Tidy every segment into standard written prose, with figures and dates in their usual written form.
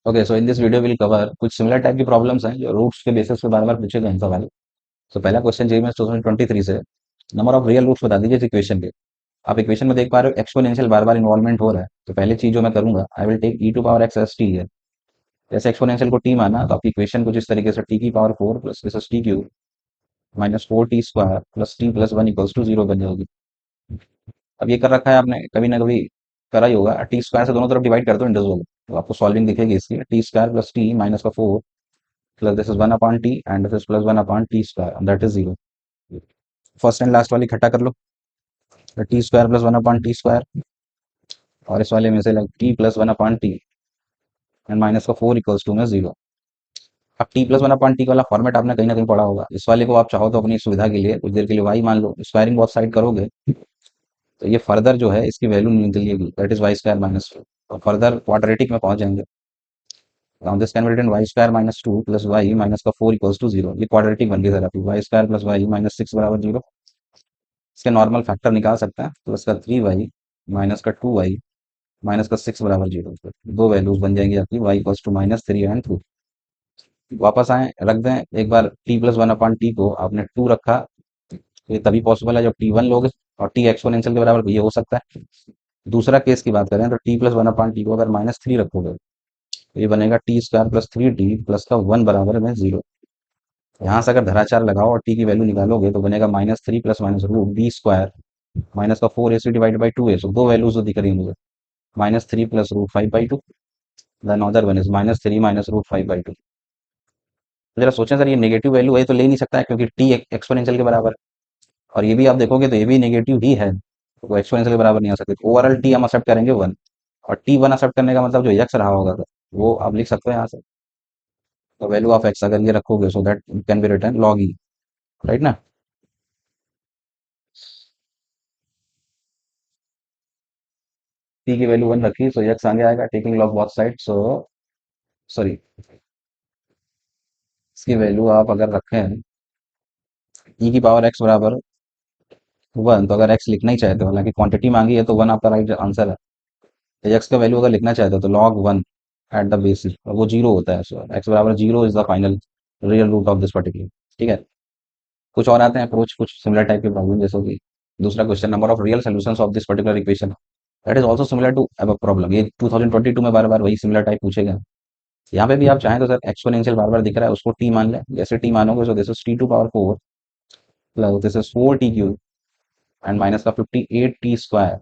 Okay, so in this video will cover कुछ similar type की problems हैं जो रूट्स के बेसिस पे बार बार पूछे गए हैं सवाल। तो पहला क्वेश्चन जेईई में 2023 से नंबर ऑफ रियल रूट्स बता दीजिए इस इक्वेशन के। आप इक्वेशन में देख पा रहे हो एक्सपोनेंशियल बार बार इन्वॉल्वमेंट हो रहा है, तो पहले चीज जो मैं करूंगा I will take E to power X S T है। जैसे एक्सपोनेंशियल को टी माना तो आपकी इक्वेशन कुछ इस तरीके से टी की power 4 plus this is T cube minus 4 t² plus T plus 1 equals to 0 बन जाएगी। अब ये कर रखा है आपने कभी ना कभी, करा ही होगा। टी स्क्वायर से दोनों तरफ डिवाइड कर दो इंडिविजुअल, तो आपको सॉल्विंग दिखेगी इसकी। T square plus t minus का 4 plus this is 1 upon t and this is plus 1 upon T square that is 0। First and last वाली इकट्ठा कर लो, t square plus 1 upon T square, और इस वाले में से like t plus 1 upon t and minus का 4 इक्वल्स टू में 0। अब टी प्लस 1 अपॉन टी वाला फॉर्मेट आपने कहीं ना कहीं पढ़ा होगा। इस वाले को आप चाहो तो अपनी सुविधा के लिए कुछ देर के लिए वाई मान लो, स्क्वायरिंग बहुत साइड करोगे तो ये फर्दर जो है इसकी वैल्यू निकलेगी, that is Y square minus 2, और फर्दर क्वाड्रेटिक में पहुंच जाएंगे। Now this can be written y square minus 2 plus y minus का 4 equals to 0। ये क्वाड्रेटिक बन गई सर आपकी, y square plus y minus 6 बराबर 0। इसके नॉर्मल फैक्टर निकाल सकते हैं, प्लस का 3y माइनस का 2y माइनस का 6 बराबर 0। दो वैल्यूज बन जाएंगी आपकी y equals to minus 3 and 2। वापस आए, रख दें एक बार t प्लस 1 अपॉन टी को आपने 2 रखा, तो ये तभी पॉसिबल है जब t1 लोगे और t एक्सपोनेंशियल के बराबर, ये हो सकता है। दूसरा केस की बात करें तो t प्लस 1 अपॉन टी को अगर माइनस 3 रखोगे तो ये बनेगा T square plus 3t plus का 1 बराबर में 0। यहाँ से अगर धराचार लगाओ और टी की वैल्यू निकालोगे तो बनेगा minus 3 plus minus root B square minus का 4ac डिवाइड बाई 2a। सो दो वैल्यूज तो दिख रही है मुझे, minus 3 plus root 5/2, then other one is minus 3 minus root 5/2। तो जरा सोचें सर, ये नेगेटिव वैल्यू है तो ले नहीं सकता है क्योंकि टी एक्सपोनेंशियल के बराबर है, और ये भी आप देखोगे तो ये भी नेगेटिव ही है, तो एक्सपोनेंशियल के बराबर नहीं आ सकते। ओवरऑल टी हम एक्सेप्ट करेंगे 1, और टी 1 एक्सेप्ट करने का मतलब जो यक्स रहा होगा वो आप लिख सकते हो यहाँ से। तो वैल्यू ऑफ एक्स अगर ये रखोगे so that can be return log E, right ना। टी की वैल्यू 1 रखी सो यक्स आगे आएगा, taking log both side. So sorry, इसकी वैल्यू आप अगर रखें ई की पावर एक्स बराबर 1, तो अगर एक्स लिखना ही चाहते हो, हालांकि क्वांटिटी मांगी है तो 1 आपका राइट आंसर है। एक्स का वैल्यू अगर लिखना चाहते हो तो लॉग 1 एट द बेसिस, वो जीरो होता है। सो एक्स बराबर zero is the final real root of this particular. ठीक है, कुछ और आते हैं अप्रोच, कुछ सिमिलर टाइप के प्रॉब्लम, जैसे कि दूसरा question, number of real solutions of this particular equation that is also similar to अब प्रॉब्लम। ये 2022 में बार बार वही सिमिलर टाइप पूछे गए। यहाँ पे भी आप चाहें तो सर एक्सपोनेंशियल बार बार दिख रहा है उसको टी मान लें। जैसे टी मानोगे so this is T to power 4 plus this is 4t cube and minus का 58t स्क्वायर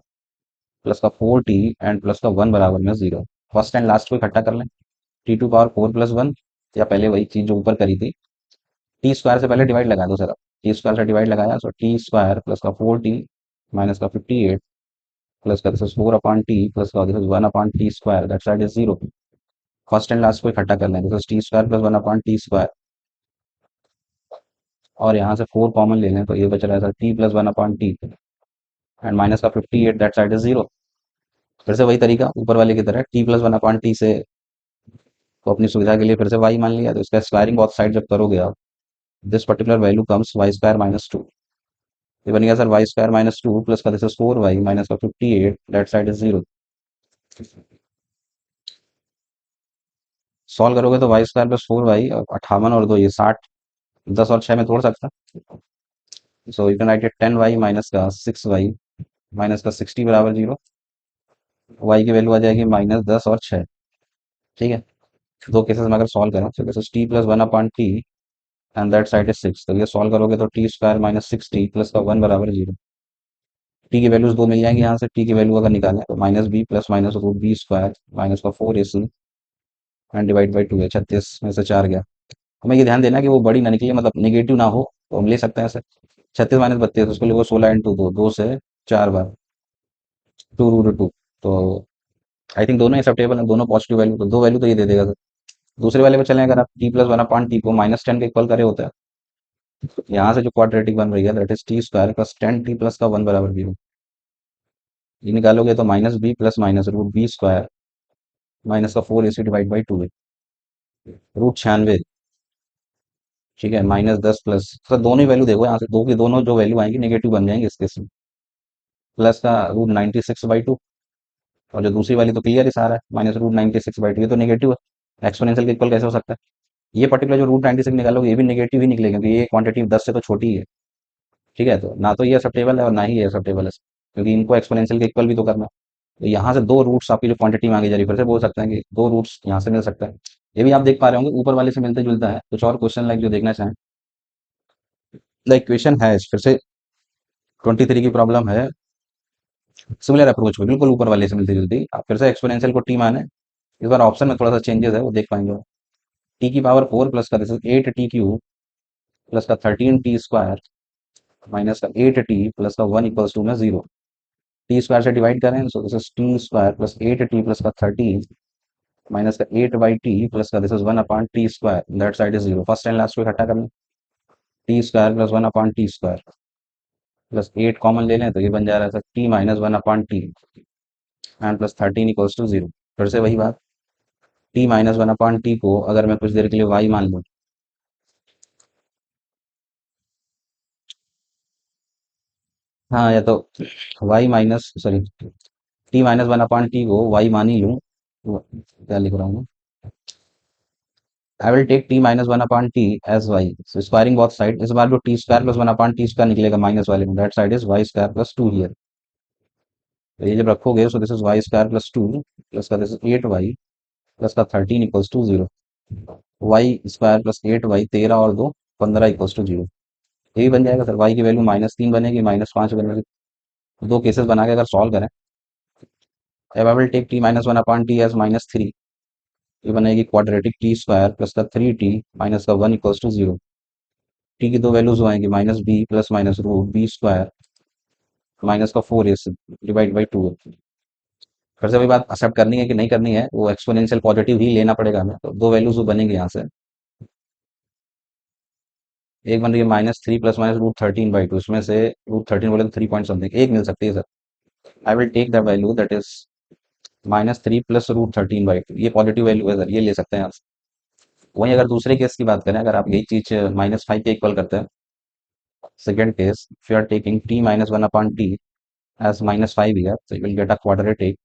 प्लस का 4t एंड प्लस का 1 बराबर में 0। फर्स्ट एंड लास्ट को इकट्ठा कर लें, टी टू पावर 4 प्लस 1, या पहले वही चीज जो ऊपर करी थी, टी स्क्वायर से पहले डिवाइड लगा दो सर। टी स्क्वायर से डिवाइड लगाया सो टी स्क्वायर प्लस का 4t माइनस का 58 प्लस का this is 4 upon t plus का this is 1 upon T square that side is 0। First and last को इकट्ठा कर लें, this is T square plus 1 upon T square, और यहाँ से 4 कॉमन ले लें तो ये बच रहा है sir T plus 1 upon t and minus का 58 दैट साइड इज 0। फिर से वही तरीका ऊपर वाले की तरह, टी प्लस 1 अपॉन टी से को अपनी सुविधा के लिए फिर से वाई मान लिया, तो इसका स्क्वायरिंग बहुत साइड जब करोगे आप, this particular value comes Y square minus 2। ये बन गया sir Y square minus 2 plus का दिस इज 4y माइनस का 58 दैट साइड इज 0। सॉल्व करोगे तो वाई स्क्वायर प्लस 4y और 58 और 2 ये 60, 10 और 6 में तोड़ सकता। सो you can write it 10y minus का 6y माइनस का 60 बराबर 0। y की वैल्यू आ जाएगी माइनस 10 और 6। ठीक है, दो केसेस में अगर सॉल्व करें तो this is T plus 1 upon t and that side is 6, तो ये सॉल्व करोगे तो टी स्क्वायर माइनस 60 प्लस का 1 बराबर 0। टी की वैल्यूज दो मिल जाएंगी यहाँ से, टी की वैल्यू अगर निकालें तो minus B plus minus root B square minus का 4ac एंड डिवाइड बाई 2 है, 36 में से 4 गया। हमें ये ध्यान देना कि वो बड़ी ना निकले, मतलब निगेटिव ना हो, तो हम ले सकते हैं ऐसे 36 माइनस 32, उसको लिखो 16 इंटू 2, 2 से 4 बार 2√2। तो आई थिंक दोनों एक्सेप्टेबल है, दोनों पॉजिटिव वैल्यू, तो दो वैल्यू तो ये दे देगा सर। दूसरे वाले पे चलें, अगर आप टी प्लस 1 अपॉन टी को माइनस 10 के इक्वल करे होता है, तो यहाँ से जो क्वाड्रेटिक बन रही है that is T square plus 10t plus का 1 बराबर 0। ये निकालोगे तो minus B plus minus root B square minus का 4ac डिवाइड बाई 2 है, रूट 96। ठीक है, माइनस 10 प्लस सर दोनों ही वैल्यू देखो यहाँ से, दो की दोनों जो वैल्यू आएंगी नेगेटिव बन जाएंगे इस केस में, प्लस का रूट 96/2, और जो दूसरी वाली तो क्लियर ही सारा है, माइनस रूट 96/2, ये तो नेगेटिव है। एक्सपोनेंशियल के इक्वल कैसे हो सकता है? ये पर्टिकुलर जो रूट 96 निकालोगे ये भी नेगेटिव ही निकलेगा, क्योंकि ये क्वांटिटी 10 से तो छोटी है। ठीक है, तो ना तो ये एक्सेप्टेबल है और ना ही ये एक्सेप्टेबल है, क्योंकि इनको एक्सपोनेंशियल के इक्वल भी तो करना है। तो यहाँ से दो रूट्स आपकी जो क्वांटिटी मांगी जा रही है, फिर से बोल सकते हैं कि दो रूट्स यहाँ से मिल सकता है। ये भी आप देख पा रहे होंगे ऊपर वाले से मिलते जुलता है। कुछ और क्वेश्चन लाइक जो देखना चाहें, लाइक क्वेश्चन है फिर से 23 की प्रॉब्लम है, सिमिलर अप्रोच में बिल्कुल ऊपर वाले से मिलती जुलती। आप फिर से एक्सपोनेंशियल को टी माने, इस बार ऑप्शन में थोड़ा सा चेंजेस है वो देख पाएंगे। टी की पावर 4 प्लस का दिस इज 8t³ प्लस का 13t² माइनस का 8t प्लस का 1 इक्वल्स टू में 0। टी स्क्वायर से डिवाइड करें, सो this is t² plus 8t plus का 13 माइनस का 8/t प्लस का this is 1/t², that side is 0। First and last को इकट्ठा कर लें, t² plus 1/t² plus 8 common ले लें तो ये बन जा रहा है t minus 1/t and plus 13 equals to 0। फिर से वही बात, t माइनस 1/t को अगर मैं कुछ देर के लिए y मान लूँ, हाँ या तो y minus sorry t minus 1/t को y मान ही लूँ, क्या लिख रहा हूँ, I will take t minus 1/t as y, so squaring both side. इस बार जो t² प्लस 1/t² निकलेगा माइनस वाले में, that side is y² plus 2 here. तो ये जब रखोगे, सो this is y² plus 2 plus का दिस इज 8y प्लस का 13 equals to 0। y² plus 8y 13 और 2 15 इक्वल्स टू 0। यही बन जाएगा सर, y की वैल्यू -3 बनेगी, -5 बनेगी। दो केसेस बना के अगर सॉल्व करें, अब I will take t minus 1/t as -3, ये बनेगी क्वाड्रेटिक t² प्लस का 3t माइनस का 1 इक्वल्स टू 0। टी की दो वैल्यूज आएंगी -b plus minus root b² minus का 4ac डिवाइड बाई 2। फिर से वही बात, एक्सेप्ट करनी है कि नहीं करनी है, वो एक्सपोनेंशियल पॉजिटिव ही लेना पड़ेगा हमें। तो दो वैल्यूज बनेंगे यहाँ से, एक बन रही है -3 प्लस माइनस √13/2, इसमें से √13 बोले तो 3 पॉइंट समथिंग एक मिल सकती है sir. I will take the value that is -3 plus √13/2, ये पॉजिटिव वैल्यू है सर, ये ले सकते हैं आप। वहीं अगर दूसरे केस की बात करें, अगर आप यही चीज -5 के इक्वल करते हैं, second case if you are taking t minus 1/t as -5 here, so you will get a quadratic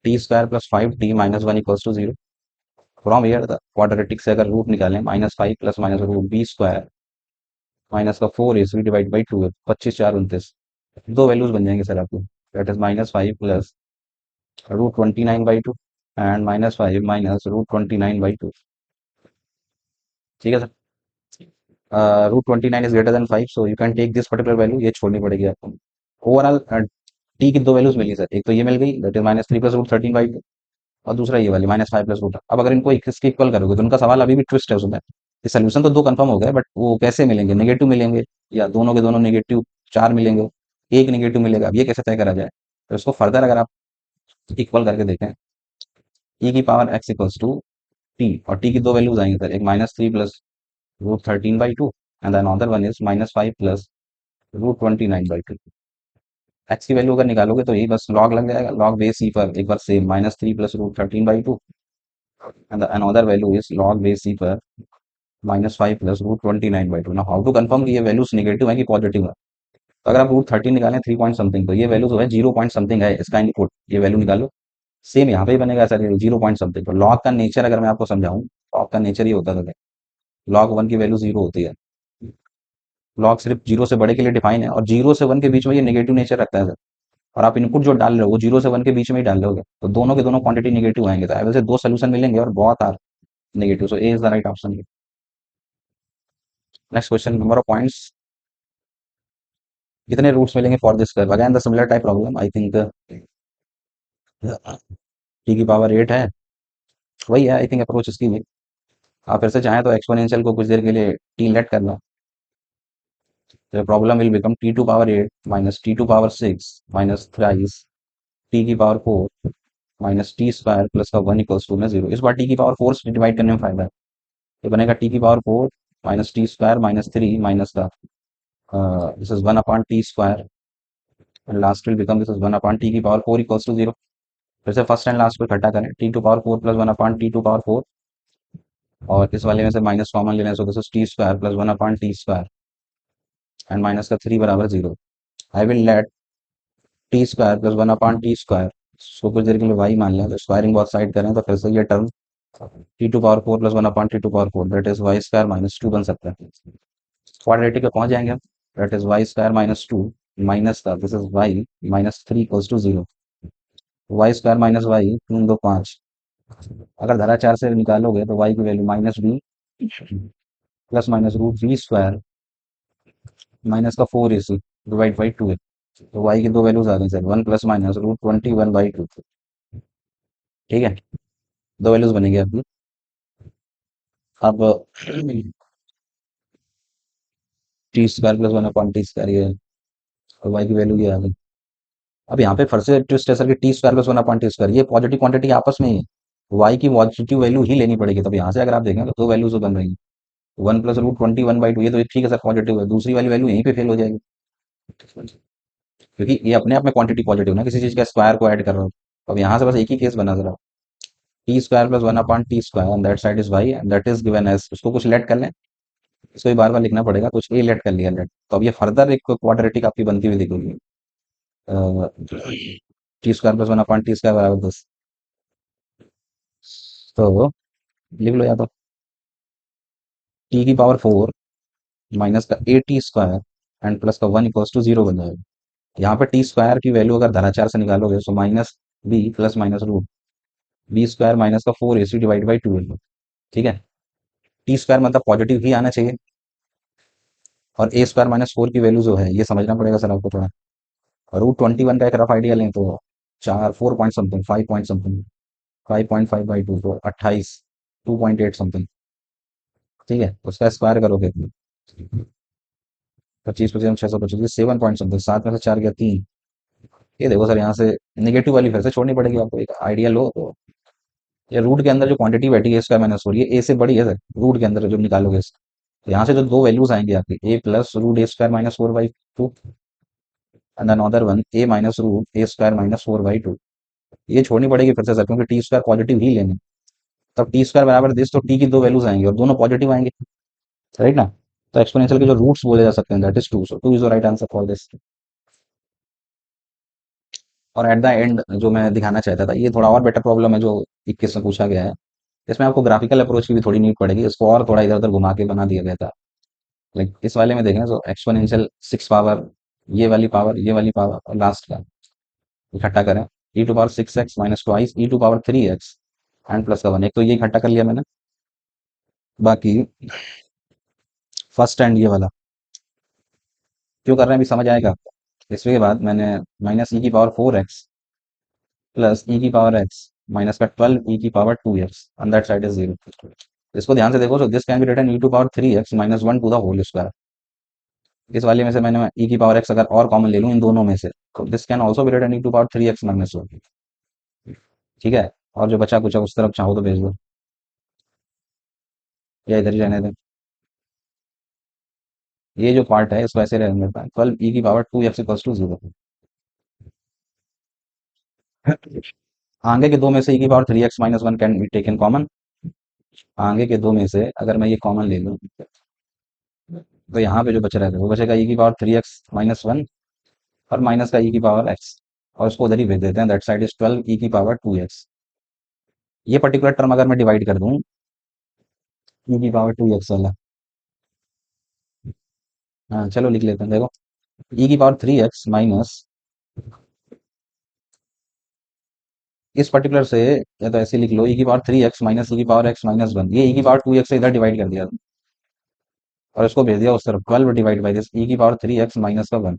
t² plus 5t minus 1 equals to 0। From here the quadratic से अगर रूट निकालें, -5 plus minus root b² minus का 4ac divide by 2 है, 25 4 29। दो values बन जाएंगे sir आपको, that is -5 plus √29/2 and -5 minus √29/2। ठीक है sir, √29 is greater than 5, so you can take this particular value, ये छोड़नी पड़ेगी आपको। ओवरऑल टी की दो वैल्यूज मिली सर, एक तो ये मिल गई दैट इज -3 प्लस √13/2, और दूसरा ये वाली -5 प्लस रूट। अब अगर इनको इसके इक्वल करोगे तो उनका सवाल अभी भी ट्विस्ट है उसमें। ये सोल्यूशन तो दो कंफर्म हो गए, बट वो कैसे मिलेंगे, नेगेटिव मिलेंगे या दोनों के दोनों नेगेटिव 4 मिलेंगे, एक नेगेटिव मिलेगा, अब ये कैसे तय करा जाए? तो इसको फर्दर अगर आप इक्वल करके देखें, ई की power X equals to T, और टी की दो वैल्यूज आएंगे सर, एक -3 plus √13/2 and another one is -5 plus √29/2। X की वैल्यू अगर निकालोगे तो यही बस लॉग लग जाएगा, लॉग बेस ई पर एक बार same -3 plus √13/2 and another value is log base e पर -5 प्लस √29/2। ना हाउ टू कंफर्म कि ये वैल्यूज नेगेटिव है कि पॉजिटिव है? तो अगर आप √13 निकालें 3 पॉइंट समथिंग, तो ये वैल्यू जो है 0 पॉइंट समथिंग है, इसका इनपुट ये वैल्यू निकालो। सेम यहाँ पे ही बनेगा सर, 0 पॉइंट समथिंग। तो लॉग का नेचर अगर मैं आपको समझाऊं, लॉग का नेचर ये होता है, लॉग 1 की वैल्यू 0 होती है। लॉग सिर्फ 0 से बड़े के लिए डिफाइन है, और 0 से 1 के बीच में ये नेगेटिव नेचर रखता है सर। और आप इनपुट जो डाल रहे हो वो 0 से 1 के बीच में ही डाल रहे हो, तो दोनों के दोनों क्वांटिटी नेगेटिव आएंगे। तो वैसे दो सोल्यूशन मिलेंगे और बहुत are negative, so A is the right option. Next question, number of points, कितने रूट्स मिलेंगे for this curve? Again the similar type problem, I think T की पावर 8 है, वही है आई थिंक अप्रोच इसकी भी। आप फिर से चाहें तो एक्सपोनेंशियल को कुछ देर के लिए टी लेट कर लो, तो problem will become t⁴ minus t⁴ minus thrice T की पावर 4 माइनस t² प्लस का 1 इक्वल्स टू में 0। इस बार टी की पावर 4 से डिवाइड करने में फायदा है, तो बनेगा टी की power 4 minus t² minus 3 minus का this is 1/t², and last will become this is 1/t की पावर 4 इक्वल्स टू 0। फिर से फर्स्ट एंड लास्ट को इकट्ठा करें, t⁴ प्लस 1/t⁴, और इस वाले में से माइनस कॉमन लेने से this is t² plus 1/t² and minus का 3 बराबर 0। I will let t² plus 1/t², इसको कुछ देर के लिए y मान लें, तो स्क्वायरिंग बहुत साइड करें तो फिर से ये term t to power four plus one upon t to power four that is Y square minus two बन सकता है। क्वाड्रेटिक पे पहुंच जाएंगे हम। That is Y square minus two minus का this is y minus three equals to zero. Y square minus y तीन दो पाँच। अगर धारा चार से निकालोगे तो वाई की value minus B plus minus root v square minus का four a c divide by two है। तो वाई की दो वैल्यूज आ गई sir, one plus minus root 21/2। ठीक है, दो वैल्यूज बनेगी आपकी। अब t square plus one upon T square ये है, और वाई की वैल्यू ये आ गई। अब यहाँ पे फिर से ट्विस्ट है सर कि T square plus one upon T square ये पॉजिटिव क्वांटिटी आपस में ही है, वाई की पॉजिटिव वैल्यू ही लेनी पड़ेगी। तब यहाँ से अगर आप देखें तो दो वैल्यूज बन रही है, वन प्लस रूट 21/2 ये तो ठीक है सर पॉजिटिव है, दूसरी वाली वैल्यू यहीं पे फेल हो जाएगी, क्योंकि ये अपने आप में क्वांटिटी पॉजिटिव ना, किसी चीज का स्क्वायर को ऐड कर रहा हो। अब यहाँ से बस एक ही केस बना जरा, T square plus one upon T square on that side is Y and that is given as, उसको कुछ लेट कर लें, इसको भी बार बार लिखना पड़ेगा, कुछ ए लेट कर लिया लेट, तो अब ये फर्दर एक क्वाड्रेटिक आपकी बनती हुई दिखेगी। T square plus one upon T square बराबर 10। तो लिख लो या तो टी की पावर फोर माइनस का A T square and plus का वन इक्वल्स टू जीरो बन जाएगा। यहाँ पे टी स्क्वायर की वैल्यू अगर धनाचार से निकालोगे तो minus B plus minus root B square minus का four a c divide by two. ठीक है, टी स्क्वायर मतलब पॉजिटिव ही आना चाहिए, और ए स्क्वायर माइनस फोर की वैल्यू जो है ये समझना पड़ेगा सर आपको थोड़ा। रूट 21 का एक रफ आइडिया लें तो चार four point something five point something 5.5/2 तो 28 2.8 समथिंग। ठीक है, उसका स्क्वायर करोगे 25 25 625 सेवन पॉइंट समथिंग, सात में से चार गया तीन। ये देखो सर यहाँ से निगेटिव वाली फिर से छोड़नी पड़ेगी आपको, एक आइडिया लो तो। ये रूट के अंदर जो क्वांटिटी बैठी है स्क्वायर माइनस फोर ये ए से बड़ी है सर, रूट के अंदर जो निकालोगे तो यहाँ से जो दो वैल्यूज आएंगी आपकी a plus root a square minus four by two and another one a minus root a square minus four by two. ये छोड़नी पड़ेगी फिर से सर, क्योंकि टी स्क्वायर पॉजिटिव ही लेंगे, तब टी स्क्वायर बराबर दिस, तो टी की दो वैल्यूज आएंगी और दोनों पॉजिटिव आएंगे, राइट ना। तो एक्सपोनेंशियल के जो रूट्स बोले जा सकते हैं that is two, so two is the right answer for this. और एट द एंड जो मैं दिखाना चाहता था, ये थोड़ा और बेटर प्रॉब्लम है जो 21 में पूछा गया है, इसमें आपको ग्राफिकल अप्रोच की भी थोड़ी नीड पड़ेगी, इसको और थोड़ा इधर उधर घुमा के बना दिया गया था। लाइक इस वाले में देखें तो एक्सपोनेंशियल सिक्स पावर, ये वाली पावर और लास्ट का इकट्ठा करें, e to power six x minus twice e to power three x and plus का वन, एक तो ये इकट्ठा कर लिया मैंने। बाकी फर्स्ट एंड ये वाला क्यों कर रहे हैं अभी समझ आएगा आपको। इसके बाद मैंने माइनस ई की पावर फोर एक्स प्लस ई की पावर एक्स माइनस का 12 ई की power two X on that side is zero. इसको ध्यान से देखो, so this can be written E to power three X minus one to the whole square. इस वाले में से मैंने ई की पावर एक्स अगर और कॉमन ले लूँ इन दोनों में से, तो this can also be written E to power three X minus one. ठीक है, और जो बचा कुछ उस तरफ चाहो तो भेज दो, या इधर ही रहने दें। ये जो पार्ट है इसको ऐसे रहने देता है, 12 ई की power two X equals to zero. आगे के दो में से ई की power three X minus one can be taken common. आगे के दो में से अगर मैं ये कॉमन ले लूँ तो यहाँ पे जो बच रहा है वो बचेगा ई की power three X minus one और माइनस का ई की पावर एक्स, और उसको उधर ही भेज देते हैं, दैट साइड इज 12 ई की पावर टू एक्स। ये पर्टिकुलर टर्म अगर मैं डिवाइड कर दूं ई की पावर टू एक्स वाला, हाँ चलो लिख लेते हैं, देखो ई की पावर थ्री एक्स माइनस इस पर्टिकुलर से, या तो ऐसे लिख लो ई की पावर थ्री एक्स माइनस ई की पावर एक्स माइनस वन, ये ई की पावर टू एक्स से इधर डिवाइड कर दिया और इसको भेज दिया उस तरफ 12 डिवाइड बाई दिस ई की पावर थ्री एक्स माइनस का वन।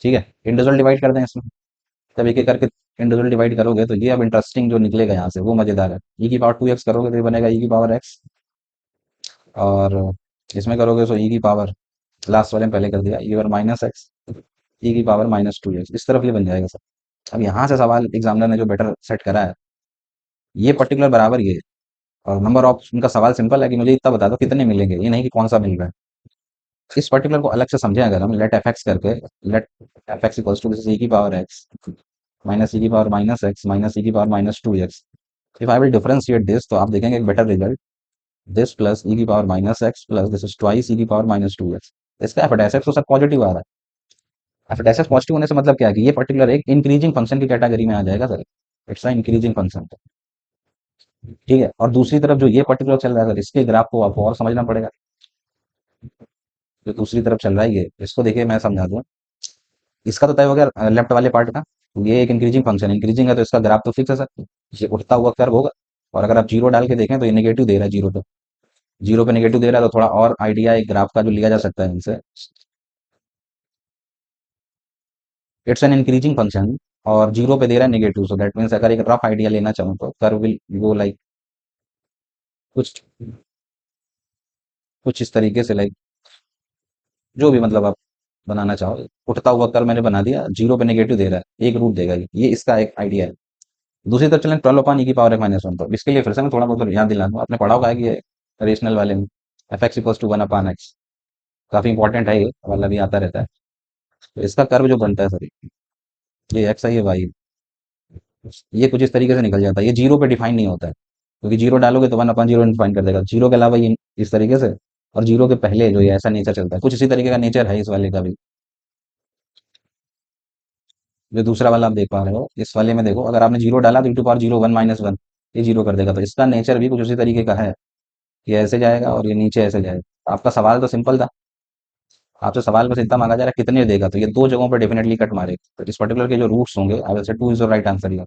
ठीक है, इंडिविजुअल डिवाइड कर दें इसमें, तब एक एक करके इंडिविजुअल डिवाइड करोगे तो ये अब इंटरेस्टिंग जो निकलेगा यहाँ से वो मजेदार है। ई की पावर टू एक्स करोगे तो ये बनेगा ई की पावर एक्स, और इसमें करोगे तो ई की पावर, लास्ट वाले में पहले कर दिया ई पावर माइनस एक्स ई की पावर माइनस टू एक्स, इस तरफ ये बन जाएगा सर। अब यहाँ से सवाल एग्जामिनर ने जो बेटर सेट करा है, ये पर्टिकुलर बराबर ये है, और नंबर ऑफ उनका सवाल सिंपल है कि मुझे इतना बता दो कितने मिलेंगे, ये नहीं कि कौन सा मिल रहा है। इस पर्टिकुलर को अलग से समझें अगर हम, लेट एफ एक्स करके, let f x equals to this e की पावर एक्स माइनस ई की पावर माइनस एक्स माइनस ई की power minus two x. If I will differentiate this तो आप देखेंगे एक बेटर रिजल्ट, दिस प्लस ई की power minus x plus this is twice e की power minus two x. इसका f s x तो sir positive आ रहा है। एफ एस एक्स पॉजिटिव होने से मतलब क्या है कि ये पर्टिकुलर एक इंक्रीजिंग फंक्शन की कैटेगरी में आ जाएगा sir, it's a increasing function. ठीक है, और दूसरी तरफ जो ये पर्टिकुलर चल रहा है, अगर इसके ग्राफ को आपको और समझना पड़ेगा। जो दूसरी तरफ चल रहा है ये, इसको देखिए मैं समझा दूं। इसका तो तय हो गया लेफ्ट वाले पार्ट का। ये एक इंक्रीजिंग फंक्शन, इंक्रीजिंग है तो इसका ग्राफ तो फिक्स है सर, ये उठता हुआ कर्व होगा। और अगर आप जीरो डाल के देखें तो ये नेगेटिव दे रहा है जीरो पे। जीरो पे नेगेटिव दे रहा है तो थोड़ा और आइडिया एक ग्राफ का जो लिया जा सकता है इनसे, इट्स एन इंक्रीजिंग फंक्शन। और जीरो पे दे रहा है नेगेटिव, सो दैट मीन्स अगर एक रफ आइडिया लेना चाहूँ तो कर्व विल गो लाइक कुछ कुछ इस तरीके से, लाइक जो भी मतलब आप बनाना चाहो। उठता हुआ कर्व मैंने बना दिया, जीरो पे नेगेटिव दे रहा है, एक रूट देगा ये इसका एक आइडिया है। दूसरी तरफ चलें 12 अपॉन ई की पावर -1 पर, इसके लिए फिर से मैं थोड़ा बहुत याद दिला दूं, आपने पढ़ा होगा कि ये रेशनल वाले में F x equals to 1/x, काफी इंपॉर्टेंट है ये वाला, भी आता रहता है। तो इसका कर्व जो बनता है सर, ये एक्स है ये वाई, ये कुछ इस तरीके से निकल जाता है। ये जीरो पे डिफाइन नहीं होता है, क्योंकि जीरो डालोगे तो 1/0 डिफाइन कर देगा, जीरो के अलावा ये इस तरीके से। और जीरो के पहले जो ये ऐसा नेचर चलता है, कुछ इसी तरीके का नेचर है इस वाले का भी। जो दूसरा वाला आप देख पा रहे हो, इस वाले में देखो, अगर आपने जीरो डाला तो e टू पावर जीरो 1 - 1, ये जीरो कर देगा। तो इसका नेचर भी कुछ उसी तरीके का है, ये ऐसे जाएगा और ये नीचे ऐसे जाएगा। आपका सवाल तो सिंपल था, आपसे सवाल बस इतना मांगा जा रहा है कितने देगा, तो ये दो जगहों पर डेफिनेटली कट मारेगा। तो इस पर्टिकुलर के जो रूट्स होंगे, I will say 2 is the right answer.